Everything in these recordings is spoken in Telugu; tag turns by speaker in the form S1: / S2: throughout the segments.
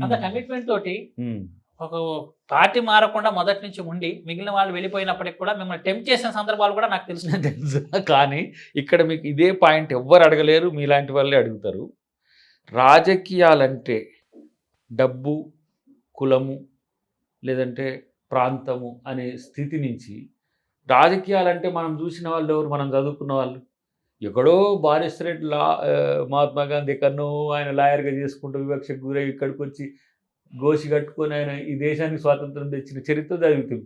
S1: అంత కమిట్మెంట్ తోటి ఒక పార్టీ మారకుండా మొదటి నుంచి ఉండి మిగిలిన వాళ్ళు వెళ్ళిపోయినప్పటికి కూడా మిమ్మల్ని టెంప్ట్ చేసిన సందర్భాలు కూడా నాకు తెలుసు.
S2: తెలుసు. కానీ ఇక్కడ మీకు ఇదే పాయింట్ ఎవ్వరు అడగలేరు, మీలాంటి వాళ్ళే అడుగుతారు. రాజకీయాలంటే డబ్బు, కులము, లేదంటే ప్రాంతము అనే స్థితి నుంచి రాజకీయాలంటే మనం చూసిన వాళ్ళు ఎవరు, మనం చదువుకున్న వాళ్ళు ఎక్కడో బారిస్టర్ మహాత్మా గాంధీ ఎక్కడనో ఆయన లాయర్గా చేసుకుంటూ వివక్షకు గురై ఇక్కడికి వచ్చి గోసి కట్టుకొని ఆయన ఈ దేశానికి స్వాతంత్రం తెచ్చిన చరిత్ర జరుగుతుంది.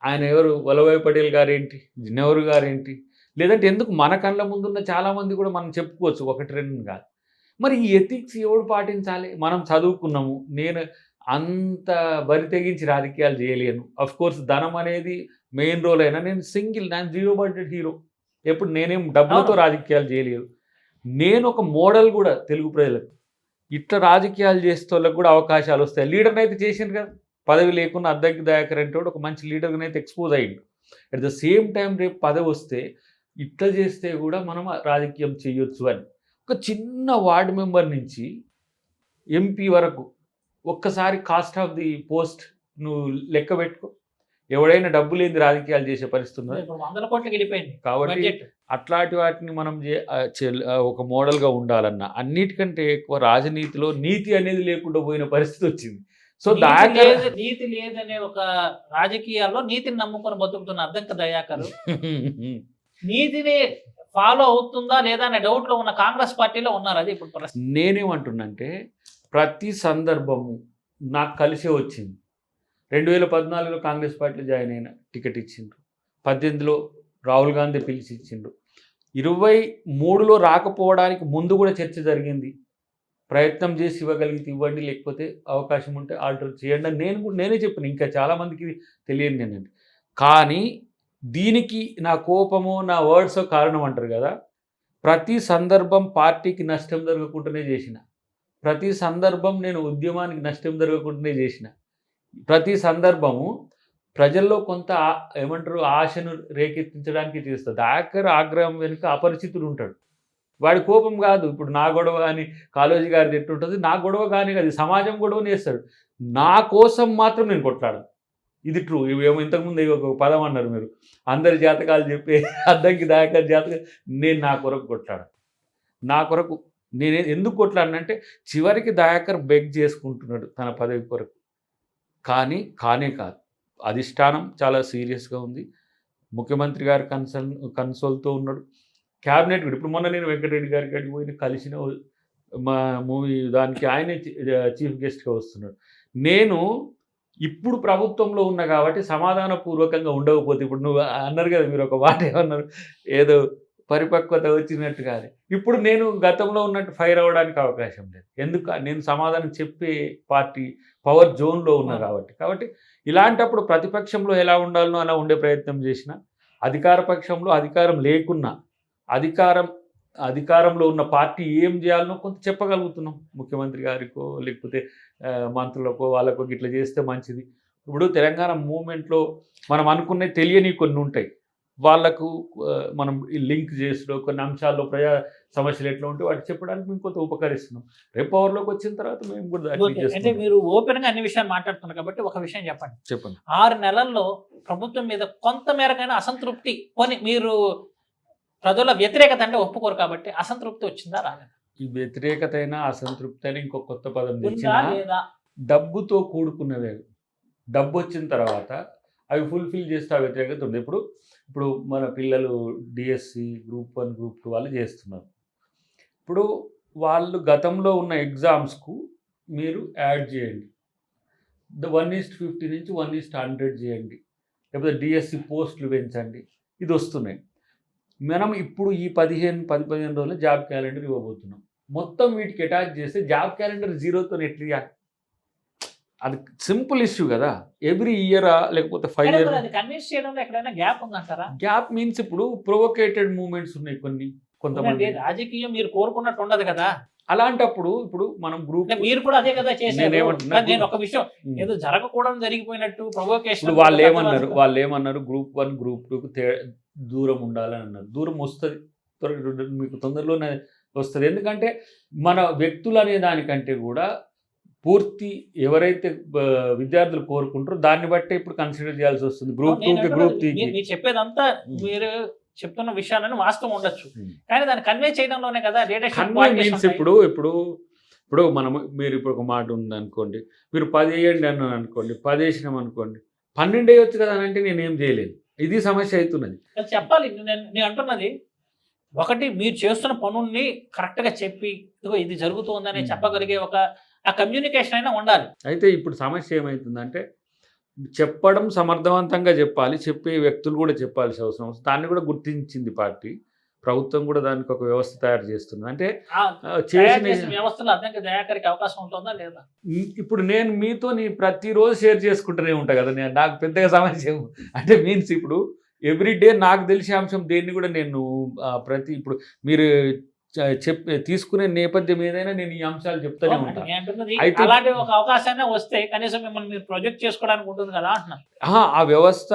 S2: ఆయన ఎవరు, వల్లభాయ్ పటేల్ గారేంటి, నెహ్రూ గారేంటి, లేదంటే ఎందుకు మన కళ్ళ ముందున్న చాలామంది కూడా మనం చెప్పుకోవచ్చు, ఒకటి రెండు కాదు. మరి ఈ ఎథిక్స్ ఎవడు పాటించాలి? మనం చదువుకున్నాము, నేను అంత బరి తెగించి రాజకీయాలు చేయలేను. కోర్స్ ధనం అనేది మెయిన్ రోల్ అయినా నేను జీరో బడ్జెట్ హీరో, ఎప్పుడు నేనేం డబ్బులతో రాజకీయాలు చేయలేదు. నేను ఒక మోడల్ కూడా తెలుగు ప్రజలకు, ఇట్లా రాజకీయాలు చేసే వాళ్ళకి కూడా అవకాశాలు వస్తాయి. లీడర్ని అయితే చేసిండు కదా, పదవి లేకుండా అద్దంకి దయాకర్ అంటే ఒక మంచి లీడర్ని అయితే ఎక్స్పోజ్ అయ్యిండు. అట్ ద సేమ్ టైం రేపు పదవి వస్తే ఇట్లా చేస్తే కూడా మనం రాజకీయం చేయొచ్చు అని. ఒక చిన్న వార్డు మెంబర్ నుంచి ఎంపీ వరకు ఒక్కసారి కాస్ట్ ఆఫ్ ది పోస్ట్ నువ్వు లెక్క పెట్టుకో, ఎవడైనా డబ్బు లేని రాజకీయాలు చేసే పరిస్థితి ఉన్నది.
S1: 100 కోట్లకి వెళ్ళిపోయింది
S2: కాబట్టి అట్లాంటి వాటిని మనం ఒక మోడల్గా ఉండాలన్నా అన్నిటికంటే ఎక్కువ రాజనీతిలో నీతి అనేది లేకుండా పోయిన పరిస్థితి వచ్చింది. సో
S1: నీతి లేదనే ఒక రాజకీయాల్లో నీతిని నమ్ముకొని బతుకుతున్న అద్దంకి దయాకర్ నీతిని ఫాలో అవుతుందా లేదా అనే డౌట్ లో ఉన్న కాంగ్రెస్ పార్టీలో ఉన్నారు. అది ఇప్పుడు
S2: నేనేమంటున్నంటే ప్రతి సందర్భము నాకు కలిసే వచ్చింది. 2014లో కాంగ్రెస్ పార్టీలో జాయిన్ అయిన, టికెట్ ఇచ్చిండ్రు. 18లో రాహుల్ గాంధీ పిలిచి ఇచ్చిండ్రు. 23లో రాకపోవడానికి ముందు కూడా చర్చ జరిగింది. ప్రయత్నం చేసి ఇవ్వగలిగితే ఇవ్వండి, లేకపోతే అవకాశం ఉంటే ఆల్టర్ చేయండి అని నేనే చెప్పాను. ఇంకా చాలామందికి తెలియదు నేనండి. కానీ దీనికి నా కోపమో నా వర్డ్సో కారణం అంటారు కదా. ప్రతి సందర్భం పార్టీకి నష్టం జరగకుండానే చేసిన, ప్రతి సందర్భం నేను ఉద్యమానికి నష్టం జరగకుండానే చేసిన, ప్రతి సందర్భము ప్రజల్లో కొంత ఏమంటారు ఆశను రేకెత్తించడానికి చేస్తుంది. దయాకర్ ఆగ్రహం వెనుక అపరిచితుడు ఉంటాడు. వాడి కోపం కాదు, ఇప్పుడు నా గొడవ కానీ కాళోజీ గారిది ఎట్టుంటుంది, నా గొడవ కానీ కాదు, సమాజం గొడవని వేస్తాడు. నా కోసం మాత్రం నేను కొట్లాడను. ఇది ట్రూ. ఇవేమో ఇంతకుముందు ఒక పదం అన్నారు మీరు, అందరి జాతకాలు చెప్పే అద్దంకి దయాకర్ జాతకాలు. నేను నా కొరకు కొట్లాడను. నా కొరకు నేను ఎందుకు కొట్లాడనంటే చివరికి దయాకర్ బెగ్ చేసుకుంటున్నాడు తన పదవి కొరకు. కానీ కానే కాదు, అధిష్టానం చాలా సీరియస్గా ఉంది. ముఖ్యమంత్రి గారు కన్సోల్తో ఉన్నాడు. క్యాబినెట్ కూడా ఇప్పుడు మొన్న నేను వెంకటరెడ్డి గారికి అడిగిపోయి కలిసిన మా మూవీ దానికి ఆయనే చీఫ్ గెస్ట్గా వస్తున్నాడు. నేను ఇప్పుడు ప్రభుత్వంలో ఉన్నా కాబట్టి సమాధానపూర్వకంగా ఉండకపోతే, ఇప్పుడు నువ్వు అన్నారు కదా మీరు ఒక మాట ఏమన్నారు, ఏదో పరిపక్వత వచ్చినట్టు కానీ, ఇప్పుడు నేను గతంలో ఉన్నట్టు ఫైర్ అవ్వడానికి అవకాశం లేదు. ఎందుకు, నేను సమాధానం చెప్పే పార్టీ పవర్ జోన్లో ఉన్నా కాబట్టి ఇలాంటప్పుడు ప్రతిపక్షంలో ఎలా ఉండాలనో అలా ఉండే ప్రయత్నం చేసిన, అధికార పక్షంలో అధికారం లేకున్నా అధికారంలో ఉన్న పార్టీ ఏం చేయాలనో కొంత చెప్పగలుగుతున్నాం. ముఖ్యమంత్రి గారికో లేకపోతే మంత్రులకో వాళ్ళకో ఇట్లా చేస్తే మంచిది. ఇప్పుడు తెలంగాణ మూవ్మెంట్లో మనం అనుకునే తెలియని కొన్ని ఉంటాయి, వాళ్లకు మనం లింక్ చేసుడు కొన్ని అంశాల్లో ప్రజా సమస్యలు ఎట్లా ఉంటే వాటి చెప్పడానికి మేము కొంత ఉపకరిస్తున్నాం. రేపు పవర్లోకి వచ్చిన తర్వాత మేము కూడా
S1: అంటే మీరు ఓపెన్గా అన్ని విషయాలు మాట్లాడుతున్నారు కాబట్టి ఒక విషయం చెప్పండి. 6 నెలల్లో ప్రభుత్వం మీద కొంత మేరకైనా అసంతృప్తి కొని, మీరు ప్రజల వ్యతిరేకత అంటే ఒప్పుకోరు కాబట్టి అసంతృప్తి వచ్చిందా రాలేదా?
S2: ఈ వ్యతిరేకత అయినా అసంతృప్తి అయినా ఇంకో కొత్త పదం తెచ్చినా డబ్బుతో కూడుకున్నవే. డబ్బు వచ్చిన తర్వాత అవి ఫుల్ఫిల్ చేస్తే ఆ వ్యతిరేకత ఉంది. ఇప్పుడు మన పిల్లలు డిఎస్సి గ్రూప్ 1 గ్రూప్ 2 వాళ్ళు చేస్తున్నారు. ఇప్పుడు వాళ్ళు గతంలో ఉన్న ఎగ్జామ్స్కు మీరు యాడ్ చేయండి, 1:50 నుంచి 1:100 చేయండి, లేకపోతే డిఎస్సి పోస్టులు పెంచండి, ఇది వస్తున్నాయి. మనం ఇప్పుడు ఈ 10-15 రోజులు జాబ్ క్యాలెండర్ ఇవ్వబోతున్నాం. మొత్తం వీటికి అటాచ్ చేస్తే జాబ్ క్యాలెండర్ జీరోతో ఎట్లా? అది సింపుల్ ఇష్యూ కదా. ఎవ్రీ ఇయరా లేకపోతే 5
S1: years
S2: గ్యాప్ మీన్స్ ఇప్పుడు ప్రొవోకేటెడ్ మూమెంట్స్ ఉన్నాయి కొంతమంది.
S1: రాజకీయం మీరు కోరుకున్నట్టు ఉండదు కదా.
S2: అలాంటప్పుడు ఇప్పుడు మనం గ్రూప్
S1: మీరు కూడా అదే కదా చేశారు. నేను ఒక విషయం ఏదో జరగకూడదు జరిగిపోయినట్టు ప్రొవోకేషన్.
S2: వాళ్ళు ఏమన్నారు గ్రూప్ 1 గ్రూప్ 2కు దూరం ఉండాలని అన్నారు. దూరం వస్తుంది, మీకు తొందరలోనే వస్తుంది. ఎందుకంటే మన వ్యక్తులు అనే దానికంటే కూడా పూర్తి ఎవరైతే విద్యార్థులు కోరుకుంటారో దాన్ని బట్టే ఇప్పుడు కన్సిడర్ చేయాల్సి వస్తుంది. గ్రూప్ 2కి గ్రూప్ 3కి.
S1: మీరు చెప్పేదంతా మీరు చెప్తున్న విషయాలను వాస్తవం ఉండొచ్చు, కానీ దాన్ని కన్వే చేయడంలోనే కదా
S2: మీన్స్ ఇప్పుడు మీరు ఇప్పుడు ఒక మాట ఉంది అనుకోండి, మీరు 10 వేయండి అన్నాను అనుకోండి, 10 వేసినాం అనుకోండి, 12 వేయొచ్చు కదా అని అంటే నేనేం చేయలేను. ఇది సమస్య అవుతున్నది.
S1: చెప్పాలి. నేను అంటున్నది ఒకటి, మీరు చేస్తున్న పనుల్ని కరెక్ట్గా చెప్పి ఇదిగో ఇది జరుగుతుందని చెప్పగలిగే ఒక ఆ కమ్యూనికేషన్ అయినా ఉండాలి.
S2: అయితే ఇప్పుడు సమస్య ఏమవుతుందంటే చెప్పడం సమర్థవంతంగా చెప్పాలి, చెప్పే వ్యక్తులు కూడా చెప్పాల్సిన అవసరం. దాన్ని కూడా గుర్తించింది పార్టీ ప్రభుత్వం, కూడా దానికి ఒక వ్యవస్థ తయారు చేస్తుంది. అంటే
S1: వ్యవస్థలో అర్థంగా దయాకరికి అవకాశం ఉంటుందా లేదా?
S2: ఇప్పుడు నేను మీతో ప్రతిరోజు షేర్ చేసుకుంటూనే ఉంటా కదా, నాకు పెద్దగా సమస్య అంటే మీన్స్ ఇప్పుడు ఎవ్రీడే నాకు తెలిసే అంశం దేన్ని కూడా నేను ఇప్పుడు మీరు తీసుకునే నేపథ్యం ఏదైనా నేను ఈ అంశాలు చెప్తానే ఉంటాను.
S1: అయితే అలాంటి ఒక అవకాశాన్ని వస్తే కనీసం మిమ్మల్ని మీరు ప్రొజెక్ట్ చేసుకోవడానికి ఉంటుంది కదా అంటున్నాను.
S2: ఆ వ్యవస్థ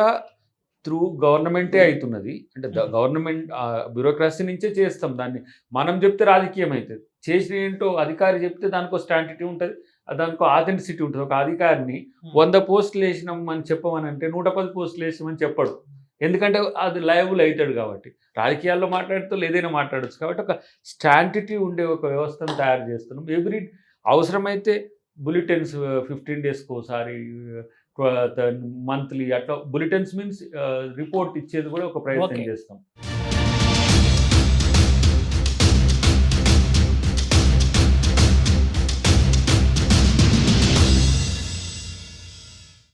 S2: త్రూ గవర్నమెంటే అవుతున్నది. అంటే గవర్నమెంట్ బ్యూరోక్రసీ నుంచే చేస్తాం. దాన్ని మనం చెప్తే రాజకీయం అవుతుంది. చేసిన ఏంటో అధికారి చెప్తే దానికో స్టాంటిటీ ఉంటుంది, దానికో ఆథెంటిసిటీ ఉంటుంది. ఒక అధికారిని 100 పోస్టులు వేసినాం అని చెప్పమని అంటే 110 పోస్టులు వేసినామని చెప్పడు. ఎందుకంటే అది లయబుల్ అవుతాడు కాబట్టి. రాజకీయాల్లో మాట్లాడుతూ ఏదైనా మాట్లాడచ్చు కాబట్టి ఒక స్టాంటిటీ ఉండే ఒక వ్యవస్థను తయారు చేస్తున్నాం. అవసరమైతే బులెటిన్స్ 15 డేస్కి ఒకసారి, మంత్లీ అట్లా బులెటిన్స్ మీన్స్ రిపోర్ట్ ఇచ్చేది కూడా ఒక ప్రయత్నం చేస్తాం.